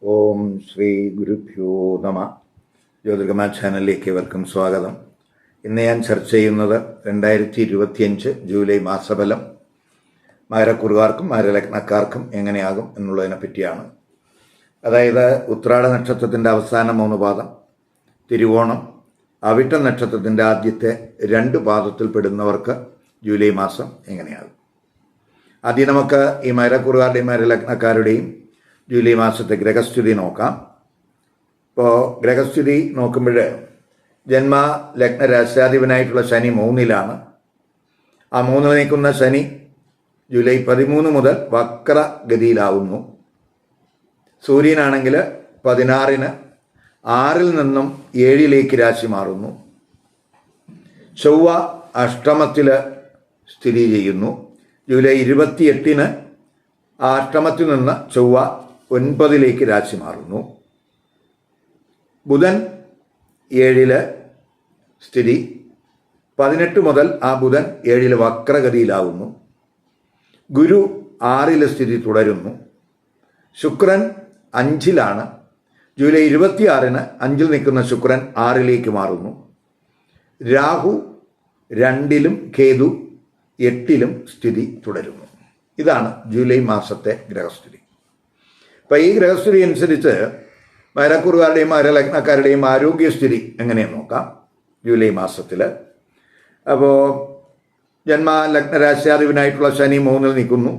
ഓം ശ്രീ ഗുരുഭ്യോ നമ. ജ്യോതിർഗമ ചാനലിലേക്ക് ഏവർക്കും സ്വാഗതം. ഇന്ന് ഞാൻ ചർച്ച ചെയ്യുന്നത് 2025 ജൂലൈ മാസഫലം മകരക്കുറുകാർക്കും മകരലഗ്നക്കാർക്കും എങ്ങനെയാകും എന്നുള്ളതിനെ പറ്റിയാണ്. അതായത് ഉത്രാട നക്ഷത്രത്തിൻ്റെ അവസാന 3 പാദം, തിരുവോണം, അവിട്ട നക്ഷത്രത്തിൻ്റെ ആദ്യത്തെ 2 പാദത്തിൽപ്പെടുന്നവർക്ക് ജൂലൈ മാസം എങ്ങനെയാകും. ആദ്യം നമുക്ക് ഈ മകരക്കുറുകാരുടെയും മകരലഗ്നക്കാരുടെയും ജൂലൈ മാസത്തെ ഗ്രഹസ്ഥിതി നോക്കാം. ഇപ്പോൾ ഗ്രഹസ്ഥിതി നോക്കുമ്പോൾ ജന്മ ലഗ്ന രാശ്യാധിപനായിട്ടുള്ള ശനി 3-ലാണ്. ആ 3 നിൽക്കുന്ന ശനി ജൂലൈ 13 മുതൽ വക്രഗതിയിലാവുന്നു. സൂര്യനാണെങ്കിൽ 16-ന് 6-ൽ നിന്നും 7-ലേക്ക് രാശി മാറുന്നു. ചൊവ്വ അഷ്ടമത്തിൽ സ്ഥിതി ചെയ്യുന്നു. ജൂലൈ 28-ന് ആ അഷ്ടമത്തിൽ നിന്ന് ചൊവ്വ 9-ലേക്ക് രാശി മാറുന്നു. ബുധൻ 7-ല് സ്ഥിതി, 18 മുതൽ ആ ബുധൻ 7-ല് വക്രഗതിയിലാവുന്നു. ഗുരു 6-ല് സ്ഥിതി തുടരുന്നു. ശുക്രൻ 5-ലാണ്. ജൂലൈ 26-ന് 5-ൽ നിൽക്കുന്ന ശുക്രൻ 6-ലേക്ക് മാറുന്നു. രാഹു 2-ലും കേതു 8-ലും സ്ഥിതി തുടരുന്നു. ഇതാണ് ജൂലൈ മാസത്തെ ഗ്രഹസ്ഥിതി. അപ്പം ഈ ഗ്രഹസ്ഥിതി അനുസരിച്ച് മകരക്കുറുകാരുടെയും മകരലഗ്നക്കാരുടെയും ആരോഗ്യസ്ഥിതി എങ്ങനെയെന്ന് നോക്കാം. ജൂലൈ മാസത്തിൽ അപ്പോൾ ജന്മ ലഗ്നരാശ്യാധിപനായിട്ടുള്ള ശനി 3-ൽ നിൽക്കുന്നു.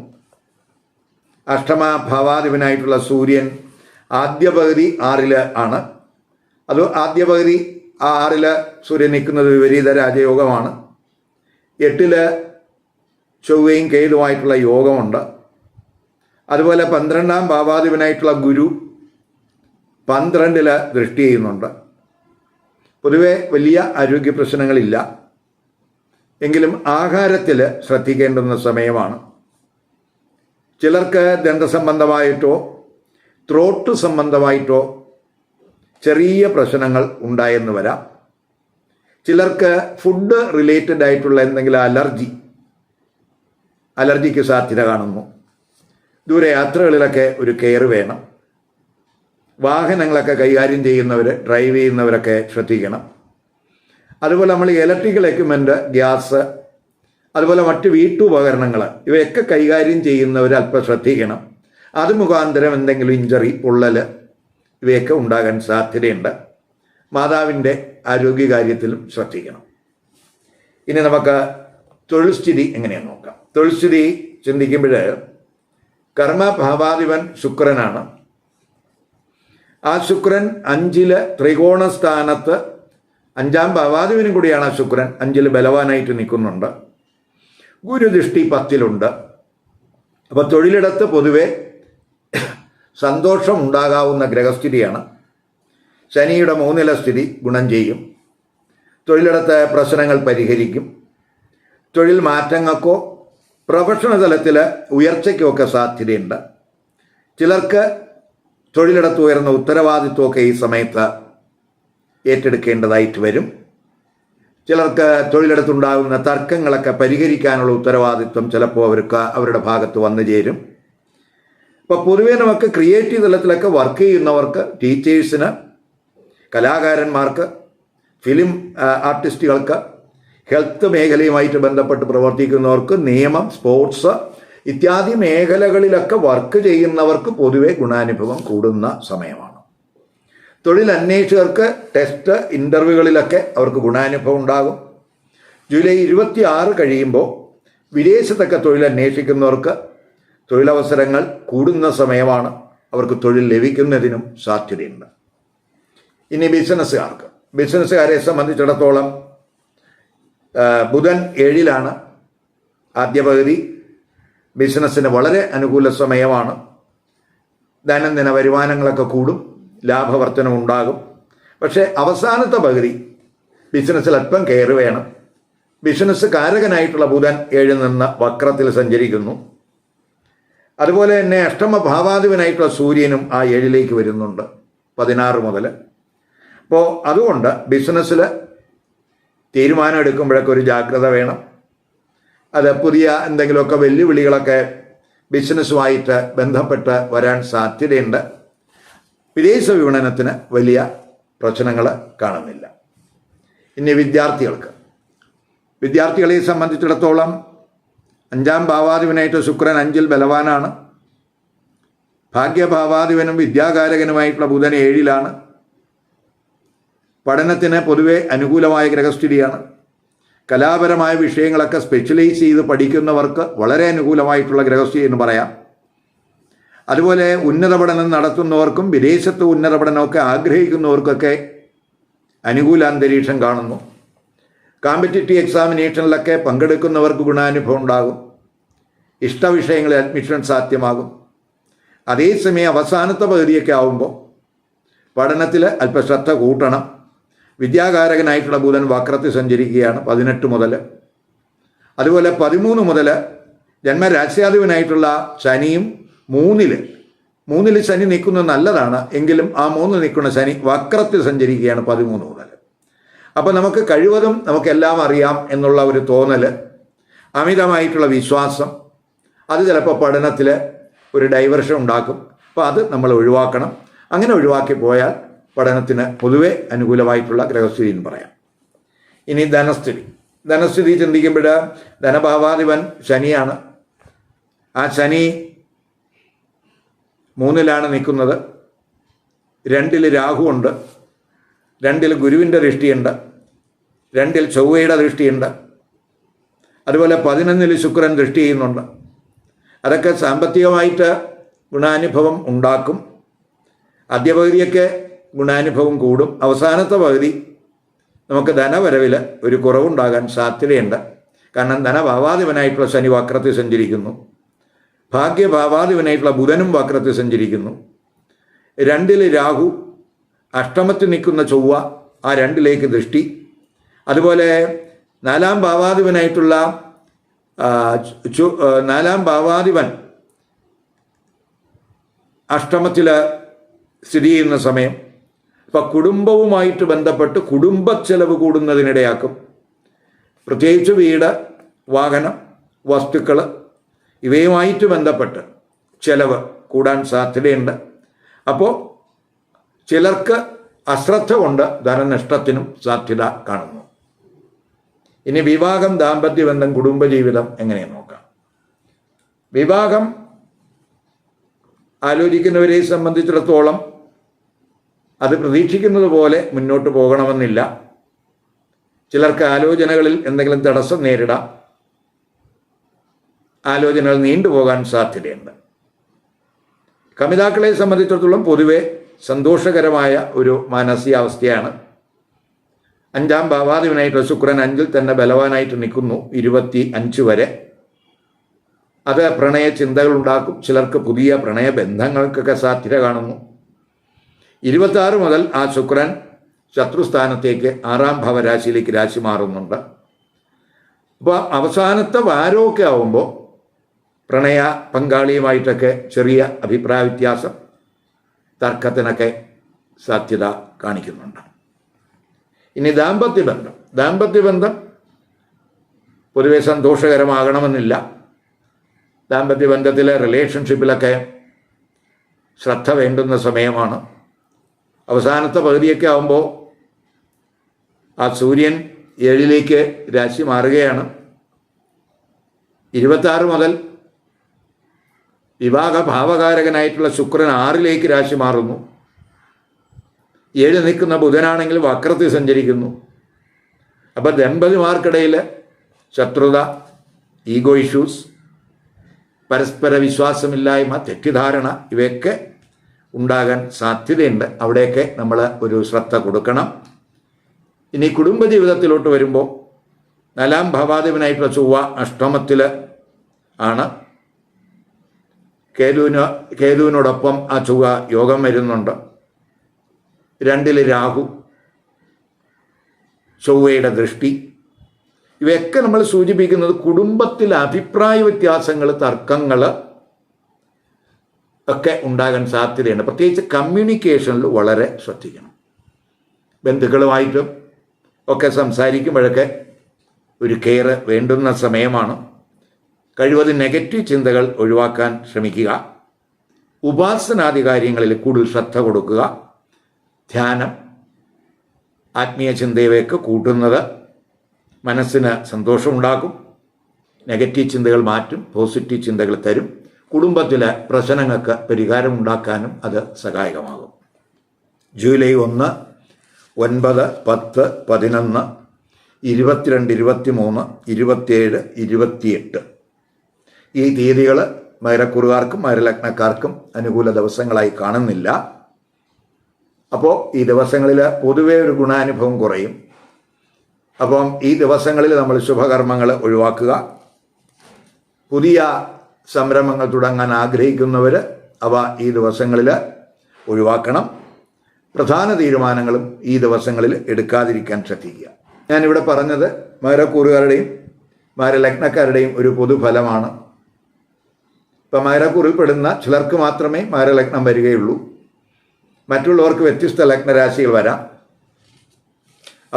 അഷ്ടമ ഭാവാധിപനായിട്ടുള്ള സൂര്യൻ ആദ്യ പകുതി 6-ല് ആണ്. അത് ആദ്യ പകുതി 6-ല് സൂര്യൻ നിൽക്കുന്നത് വിപരീത രാജയോഗമാണ്. 8-ല് ചൊവ്വയും കേതുവായിട്ടുള്ള യോഗമുണ്ട്. അതുപോലെ 12-ാം ഭാവാധിപനായിട്ടുള്ള ഗുരു 12-ല് ദൃഷ്ടി ചെയ്യുന്നുണ്ട്. പൊതുവെ വലിയ ആരോഗ്യ പ്രശ്നങ്ങളില്ല, എങ്കിലും ആഹാരത്തിൽ ശ്രദ്ധിക്കേണ്ടുന്ന സമയമാണ്. ചിലർക്ക് ദന്തസംബന്ധമായിട്ടോ ത്രോട്ട് സംബന്ധമായിട്ടോ ചെറിയ പ്രശ്നങ്ങൾ ഉണ്ടായെന്ന് വരാം. ചിലർക്ക് ഫുഡ് റിലേറ്റഡ് ആയിട്ടുള്ള എന്തെങ്കിലും അലർജിക്ക് സാധ്യത കാണുന്നു. ദൂരയാത്രകളിലൊക്കെ ഒരു കെയർ വേണം. വാഹനങ്ങളൊക്കെ കൈകാര്യം ചെയ്യുന്നവർ, ഡ്രൈവ് ചെയ്യുന്നവരൊക്കെ ശ്രദ്ധിക്കണം. അതുപോലെ നമ്മൾ ഇലക്ട്രിക്കൽ എക്യുപ്മെൻറ്റ്, ഗ്യാസ്, അതുപോലെ മറ്റ് വീട്ടുപകരണങ്ങൾ ഇവയൊക്കെ കൈകാര്യം ചെയ്യുന്നവർ അല്പം ശ്രദ്ധിക്കണം. അത് മുഖാന്തരം എന്തെങ്കിലും ഇഞ്ചറി, പൊള്ളൽ ഇവയൊക്കെ ഉണ്ടാകാൻ സാധ്യതയുണ്ട്. മാതാവിൻ്റെ ആരോഗ്യകാര്യത്തിലും ശ്രദ്ധിക്കണം. ഇനി നമുക്ക് തൊഴിൽ സ്ഥിതി എങ്ങനെയാണെന്ന് നോക്കാം. തൊഴിൽ സ്ഥിതി ചിന്തിക്കുമ്പോൾ കർമ്മഭാവാധിപൻ ശുക്രനാണ്. ആ ശുക്രൻ 5-ല് ത്രികോണ സ്ഥാനത്ത് 5-ാം ഭാവാധിപനും കൂടിയാണ് ആ ശുക്രൻ 5-ല് ബലവാനായിട്ട് നിൽക്കുന്നുണ്ട്. ഗുരുദൃഷ്ടി 10-ലുണ്ട്. അപ്പോൾ തൊഴിലിടത്ത് പൊതുവെ സന്തോഷം ഉണ്ടാകാവുന്ന ഗ്രഹസ്ഥിതിയാണ്. ശനിയുടെ 3-ലെ സ്ഥിതി ഗുണം ചെയ്യും. തൊഴിലിടത്ത് പ്രശ്നങ്ങൾ പരിഹരിക്കും. തൊഴിൽ മാറ്റങ്ങൾക്കോ പ്രൊഫഷണൽ തലത്തിൽ ഉയർച്ചയ്ക്കുമൊക്കെ സാധ്യതയുണ്ട്. ചിലർക്ക് തൊഴിലിടത്ത് ഉയർന്ന ഉത്തരവാദിത്വമൊക്കെ ഈ സമയത്ത് ഏറ്റെടുക്കേണ്ടതായിട്ട് വരും. ചിലർക്ക് തൊഴിലിടത്തുണ്ടാകുന്ന തർക്കങ്ങളൊക്കെ പരിഹരിക്കാനുള്ള ഉത്തരവാദിത്വം ചിലപ്പോൾ അവരുടെ ഭാഗത്ത് വന്നു ചേരും. അപ്പോൾ പൊതുവേ നമുക്ക് ക്രിയേറ്റീവ് തലത്തിലൊക്കെ വർക്ക് ചെയ്യുന്നവർക്ക്, ടീച്ചേഴ്സിന്, കലാകാരന്മാർക്ക്, ഫിലിം ആർട്ടിസ്റ്റുകൾക്ക്, ഹെൽത്ത് മേഖലയുമായിട്ട് ബന്ധപ്പെട്ട് പ്രവർത്തിക്കുന്നവർക്ക്, നിയമം, സ്പോർട്സ് ഇത്യാദി മേഖലകളിലൊക്കെ വർക്ക് ചെയ്യുന്നവർക്ക് പൊതുവെ ഗുണാനുഭവം കൂടുന്ന സമയമാണ്. തൊഴിൽ അന്വേഷകർക്ക് ടെസ്റ്റ്, ഇൻ്റർവ്യൂകളിലൊക്കെ അവർക്ക് ഗുണാനുഭവം ഉണ്ടാകും. ജൂലൈ 26 കഴിയുമ്പോൾ വിദേശത്തൊക്കെ തൊഴിൽ അന്വേഷിക്കുന്നവർക്ക് തൊഴിലവസരങ്ങൾ കൂടുന്ന സമയമാണ്. അവർക്ക് തൊഴിൽ ലഭിക്കുന്നതിനും സാധ്യതയുണ്ട്. ഇനി ബിസിനസ്സുകാരെ സംബന്ധിച്ചിടത്തോളം ബുധൻ 7-ലാണ്. ആദ്യ പകുതി ബിസിനസ്സിന് വളരെ അനുകൂല സമയമാണ്. ദൈനംദിന വരുമാനങ്ങളൊക്കെ കൂടും, ലാഭവർധനം ഉണ്ടാകും. പക്ഷേ അവസാനത്തെ പകുതി ബിസിനസ്സിൽ അല്പം കെയർ വേണം. ബിസിനസ് കാരകനായിട്ടുള്ള ബുധൻ 7-ൽ നിന്ന് വക്രത്തിൽ സഞ്ചരിക്കുന്നു. അതുപോലെ തന്നെ അഷ്ടമ ഭാവാധിപനായിട്ടുള്ള സൂര്യനും ആ 7-ലേക്ക് വരുന്നുണ്ട് 16 മുതൽ. അപ്പോൾ അതുകൊണ്ട് ബിസിനസ്സിൽ തീരുമാനം എടുക്കുമ്പോഴൊക്കെ ഒരു ജാഗ്രത വേണം. അത് പുതിയ എന്തെങ്കിലുമൊക്കെ വെല്ലുവിളികളൊക്കെ ബിസിനസ്സുമായിട്ട് ബന്ധപ്പെട്ട് വരാൻ സാധ്യതയുണ്ട്. വിദേശ വിപണനത്തിന് വലിയ പ്രശ്നങ്ങൾ കാണുന്നില്ല. ഇനി വിദ്യാർത്ഥികളെ സംബന്ധിച്ചിടത്തോളം 5-ാം ഭാവാധിപനായിട്ട് ശുക്രൻ 5-ൽ ബലവാനാണ്. ഭാഗ്യഭാവാധിപനും വിദ്യാകാരകനുമായിട്ടുള്ള ബുധൻ 7-ലാണ്. പഠനത്തിന് പൊതുവെ അനുകൂലമായ ഗ്രഹസ്ഥിതിയാണ്. കലാപരമായ വിഷയങ്ങളൊക്കെ സ്പെഷ്യലൈസ് ചെയ്ത് പഠിക്കുന്നവർക്ക് വളരെ അനുകൂലമായിട്ടുള്ള ഗ്രഹസ്ഥിതി എന്ന് പറയാം. അതുപോലെ ഉന്നത പഠനം നടത്തുന്നവർക്കും വിദേശത്ത് ഉന്നത പഠനമൊക്കെ ആഗ്രഹിക്കുന്നവർക്കൊക്കെ അനുകൂല അന്തരീക്ഷം കാണുന്നു. കോമ്പറ്റിറ്റീവ് എക്സാമിനേഷനിലൊക്കെ പങ്കെടുക്കുന്നവർക്ക് ഗുണാനുഭവം ഉണ്ടാകും. ഇഷ്ടവിഷയങ്ങളിൽ അഡ്മിഷൻ സാധ്യമാകും. അതേസമയം അവസാനത്തെ പകുതിയൊക്കെ ആവുമ്പോൾ പഠനത്തിൽ അല്പം ശ്രദ്ധ കൂട്ടണം. വിദ്യാകാരകനായിട്ടുള്ള ബുധൻ വക്രത്തിൽ സഞ്ചരിക്കുകയാണ് 18 മുതൽ. അതുപോലെ 13 മുതൽ ജന്മരാശ്യാധിപനായിട്ടുള്ള ശനിയും 3-ൽ ശനി നിൽക്കുന്നത് നല്ലതാണ്. എങ്കിലും ആ 3 നിൽക്കുന്ന ശനി വക്രത്തിൽ സഞ്ചരിക്കുകയാണ് 13 മുതൽ. അപ്പോൾ നമുക്ക് കഴിവതും നമുക്കെല്ലാം അറിയാം എന്നുള്ള ഒരു തോന്നൽ, അമിതമായിട്ടുള്ള വിശ്വാസം, അത് ചിലപ്പോൾ പഠനത്തിൽ ഒരു ഡൈവേർഷൻ ഉണ്ടാക്കും. അപ്പോൾ അത് നമ്മൾ ഒഴിവാക്കണം. അങ്ങനെ ഒഴിവാക്കി പോയാൽ പഠനത്തിന് പൊതുവെ അനുകൂലമായിട്ടുള്ള ഗ്രഹസ്ഥിതി എന്ന് പറയാം. ഇനി ധനസ്ഥിതി ചിന്തിക്കുമ്പോൾ ധനഭാവാധിപൻ ശനിയാണ്. ആ ശനി 3-ലാണ് നിൽക്കുന്നത്. 2-ൽ രാഹുവുണ്ട്, 2-ൽ ഗുരുവിൻ്റെ ദൃഷ്ടിയുണ്ട്, 2-ൽ ചൊവ്വയുടെ ദൃഷ്ടിയുണ്ട്. അതുപോലെ 11-ൽ ശുക്രൻ ദൃഷ്ടി ചെയ്യുന്നുണ്ട്. അതൊക്കെ സാമ്പത്തികമായിട്ട് ഗുണാനുഭവം ഉണ്ടാക്കും. ആദ്യ പകുതിയൊക്കെ ഗുണാനുഭവം കൂടും. അവസാനത്തെ പകുതി നമുക്ക് ധനവരവിൽ ഒരു കുറവുണ്ടാകാൻ സാധ്യതയുണ്ട്. കാരണം ധനഭാവാധിപനായിട്ടുള്ള ശനി വക്രത്തിൽ സഞ്ചരിക്കുന്നു. ഭാഗ്യഭാവാധിപനായിട്ടുള്ള ബുധനും വക്രത്തിൽ സഞ്ചരിക്കുന്നു. 2-ൽ രാഹു, അഷ്ടമത്തിൽ നിൽക്കുന്ന ചൊവ്വ, ആ 2-ലേക്ക് ദൃഷ്ടി. അതുപോലെ 4-ാം ഭാവാധിപനായിട്ടുള്ള 4-ാം ഭാവാധിപൻ അഷ്ടമത്തിൽ സ്ഥിതി ചെയ്യുന്ന സമയം. അപ്പം കുടുംബവുമായിട്ട് ബന്ധപ്പെട്ട് കുടുംബച്ചെലവ് കൂടുന്നതിനിടയാക്കും. പ്രത്യേകിച്ച് വീട്, വാഹനം, വസ്തുക്കൾ ഇവയുമായിട്ട് ബന്ധപ്പെട്ട് ചെലവ് കൂടാൻ സാധ്യതയുണ്ട്. അപ്പോൾ ചിലർക്ക് അശ്രദ്ധ കൊണ്ട് ധനനഷ്ടത്തിനും സാധ്യത കാണുന്നു. ഇനി വിവാഹം, ദാമ്പത്യബന്ധം, കുടുംബജീവിതം എങ്ങനെയെന്ന് നോക്കാം. വിവാഹം ആലോചിക്കുന്നവരെ സംബന്ധിച്ചിടത്തോളം അത് പ്രതീക്ഷിക്കുന്നത് പോലെ മുന്നോട്ട് പോകണമെന്നില്ല. ചിലർക്ക് ആലോചനകളിൽ എന്തെങ്കിലും തടസ്സം നേരിടാം. ആലോചനകൾ നീണ്ടുപോകാൻ സാധ്യതയുണ്ട്. കമിതാക്കളെ സംബന്ധിച്ചിടത്തോളം പൊതുവെ സന്തോഷകരമായ ഒരു മാനസികാവസ്ഥയാണ്. 5-ാം ഭാവാധിപനായിട്ടുള്ള ശുക്രൻ 5-ൽ തന്നെ ബലവാനായിട്ട് നിൽക്കുന്നു 25 വരെ. അത് പ്രണയ ചിന്തകൾ ഉണ്ടാക്കും. ചിലർക്ക് പുതിയ പ്രണയബന്ധങ്ങൾക്കൊക്കെ സാധ്യത കാണുന്നു. 26 മുതൽ ആ ശുക്രൻ ശത്രുസ്ഥാനത്തേക്ക് 6-ാം ഭാവരാശിയിലേക്ക് രാശി മാറുന്നുണ്ട്. അപ്പോൾ അവസാനത്തെ വാരമൊക്കെ ആവുമ്പോൾ പ്രണയ പങ്കാളിയുമായിട്ടൊക്കെ ചെറിയ അഭിപ്രായ വ്യത്യാസം, തർക്കത്തിനൊക്കെ സാധ്യത കാണിക്കുന്നുണ്ട്. ഇനി ദാമ്പത്യബന്ധം പൊതുവെ സന്തോഷകരമാകണമെന്നില്ല. ദാമ്പത്യബന്ധത്തിലെ റിലേഷൻഷിപ്പിലൊക്കെ ശ്രദ്ധ വേണ്ടുന്ന സമയമാണ്. അവസാനത്തെ പകുതിയൊക്കെ ആകുമ്പോൾ ആ സൂര്യൻ 7-ലേക്ക് രാശി മാറുകയാണ്. 26 മുതൽ വിവാഹ ഭാവകാരകനായിട്ടുള്ള ശുക്രൻ 6-ലേക്ക് രാശി മാറുന്നു. 7 നിൽക്കുന്ന ബുധനാണെങ്കിൽ വക്രത്തിൽ സഞ്ചരിക്കുന്നു. അപ്പോൾ ദമ്പതിമാർക്കിടയിൽ ശത്രുത, ഈഗോ ഇഷ്യൂസ്, പരസ്പര വിശ്വാസമില്ലായ്മ, തെറ്റിദ്ധാരണ ഇവയൊക്കെ ഉണ്ടാകാൻ സാധ്യതയുണ്ട്. അവിടെയൊക്കെ നമ്മൾ ഒരു ശ്രദ്ധ കൊടുക്കണം. ഇനി കുടുംബജീവിതത്തിലോട്ട് വരുമ്പോൾ 4-ാം ഭാവാധിപനായിട്ടുള്ള ചൊവ്വ അഷ്ടമത്തിൽ ആണ്. കേതുവിനോടൊപ്പം ആ ചൊവ്വ യോഗം വരുന്നുണ്ട്. 2-ൽ രാഹു, ചൊവ്വയുടെ ദൃഷ്ടി. ഇവയൊക്കെ നമ്മൾ സൂചിപ്പിക്കുന്നത് കുടുംബത്തിൽ അഭിപ്രായ വ്യത്യാസങ്ങൾ, തർക്കങ്ങൾ ഒക്കെ ഉണ്ടാകാൻ സാധ്യതയുണ്ട്. പ്രത്യേകിച്ച് കമ്മ്യൂണിക്കേഷനിൽ വളരെ ശ്രദ്ധിക്കണം. ബന്ധുക്കളുമായിട്ടും ഒക്കെ സംസാരിക്കുമ്പോഴൊക്കെ ഒരു കെയർ വേണ്ടുന്ന സമയമാണ്. കഴിവതും നെഗറ്റീവ് ചിന്തകൾ ഒഴിവാക്കാൻ ശ്രമിക്കുക. ഉപാസനാദി കാര്യങ്ങളിൽ കൂടുതൽ ശ്രദ്ധ കൊടുക്കുക. ധ്യാനം, ആത്മീയ ചിന്തയൊക്കെ കൂട്ടുന്നത് മനസ്സിന് സന്തോഷമുണ്ടാക്കും. നെഗറ്റീവ് ചിന്തകൾ മാറ്റും, പോസിറ്റീവ് ചിന്തകൾ തരും. കുടുംബത്തിലെ പ്രശ്നങ്ങൾക്ക് പരിഹാരമുണ്ടാക്കാനും അത് സഹായകമാകും. ജൂലൈ 1, 9, 10, 11, 22, 23, 27, 28 ഈ തീയതികൾ മകരക്കുറുകാർക്കും മകരലഗ്നക്കാർക്കും അനുകൂല ദിവസങ്ങളായി കാണുന്നില്ല. അപ്പോൾ ഈ ദിവസങ്ങളിൽ പൊതുവെ ഒരു ഗുണാനുഭവം കുറയും. അപ്പം ഈ ദിവസങ്ങളിൽ നമ്മൾ ശുഭകർമ്മങ്ങൾ ഒഴിവാക്കുക. പുതിയ സംരംഭങ്ങൾ തുടങ്ങാൻ ആഗ്രഹിക്കുന്നവർ അവ ഈ ദിവസങ്ങളിൽ ഒഴിവാക്കണം. പ്രധാന തീരുമാനങ്ങളും ഈ ദിവസങ്ങളിൽ എടുക്കാതിരിക്കാൻ ശ്രദ്ധിക്കുക. ഞാനിവിടെ പറഞ്ഞത് മകരക്കൂറുകാരുടെയും മകരലഗ്നക്കാരുടെയും ഒരു പൊതുഫലമാണ്. ഇപ്പം മകരക്കൂറിൽപ്പെടുന്ന ചിലർക്ക് മാത്രമേ മകരലഗ്നം വരികയുള്ളൂ. മറ്റുള്ളവർക്ക് വ്യത്യസ്ത ലഗ്നരാശികൾ വരാം.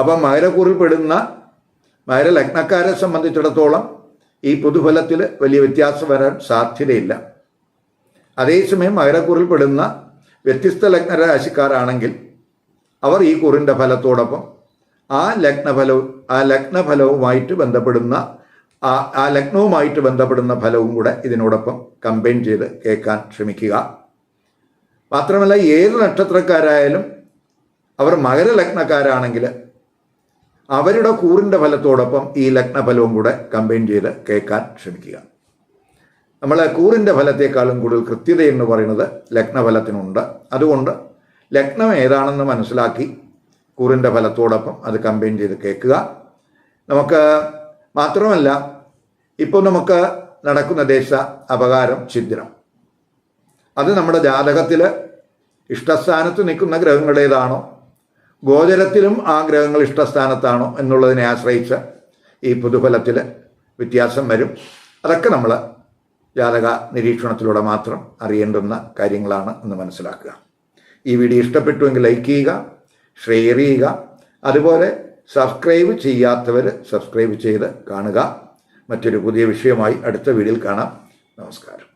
അപ്പം മകരക്കൂറിൽപ്പെടുന്ന മകരലഗ്നക്കാരെ സംബന്ധിച്ചിടത്തോളം ഈ പൊതുഫലത്തിൽ വലിയ വ്യത്യാസം വരാൻ സാധ്യതയില്ല. അതേസമയം മകരക്കൂറിൽപ്പെടുന്ന വ്യത്യസ്ത ലഗ്നരാശിക്കാരാണെങ്കിൽ അവർ ഈ കുറിൻ്റെ ഫലത്തോടൊപ്പം ആ ലഗ്നഫലവുമായിട്ട് ബന്ധപ്പെടുന്ന ആ ലഗ്നവുമായിട്ട് ബന്ധപ്പെടുന്ന ഫലവും കൂടെ ഇതിനോടൊപ്പം കമ്പൈൻ ചെയ്ത് കേൾക്കാൻ ശ്രമിക്കുക. മാത്രമല്ല, ഏത് നക്ഷത്രക്കാരായാലും അവർ മകരലഗ്നക്കാരാണെങ്കിൽ അവരുടെ കൂറിൻ്റെ ഫലത്തോടൊപ്പം ഈ ലഗ്നഫലവും കൂടെ കമ്പൈൻ ചെയ്ത് കേൾക്കാൻ ശ്രമിക്കുക. നമ്മൾ കൂറിൻ്റെ ഫലത്തെക്കാളും കൂടുതൽ കൃത്യത എന്ന് പറയുന്നത് ലഗ്നഫലത്തിനുണ്ട്. അതുകൊണ്ട് ലഗ്നം ഏതാണെന്ന് മനസ്സിലാക്കി കൂറിൻ്റെ ഫലത്തോടൊപ്പം അത് കമ്പൈൻ ചെയ്ത് കേൾക്കുക. നമുക്ക് മാത്രമല്ല, ഇപ്പോൾ നമുക്ക് നടക്കുന്ന ദേശ അപകാരം ഛിദ്രം, അത് നമ്മുടെ ജാതകത്തിൽ ഇഷ്ടസ്ഥാനത്ത് നിൽക്കുന്ന ഗ്രഹങ്ങളുടേതാണോ, ഗോചരത്തിലും ആ ഗ്രഹങ്ങൾ ഇഷ്ടസ്ഥാനത്താണോ എന്നുള്ളതിനെ ആശ്രയിച്ച് ഈ പൊതുഫലത്തിൽ വ്യത്യാസം വരും. അതൊക്കെ നമ്മൾ ജാതക നിരീക്ഷണത്തിലൂടെ മാത്രം അറിയേണ്ടുന്ന കാര്യങ്ങളാണ് എന്ന് മനസ്സിലാക്കുക. ഈ വീഡിയോ ഇഷ്ടപ്പെട്ടുവെങ്കിൽ ലൈക്ക് ചെയ്യുക, ഷെയർ ചെയ്യുക. അതുപോലെ സബ്സ്ക്രൈബ് ചെയ്യാത്തവർ സബ്സ്ക്രൈബ് ചെയ്ത് കാണുക. മറ്റൊരു പുതിയ വിഷയമായി അടുത്ത വീഡിയോയിൽ കാണാം. നമസ്കാരം.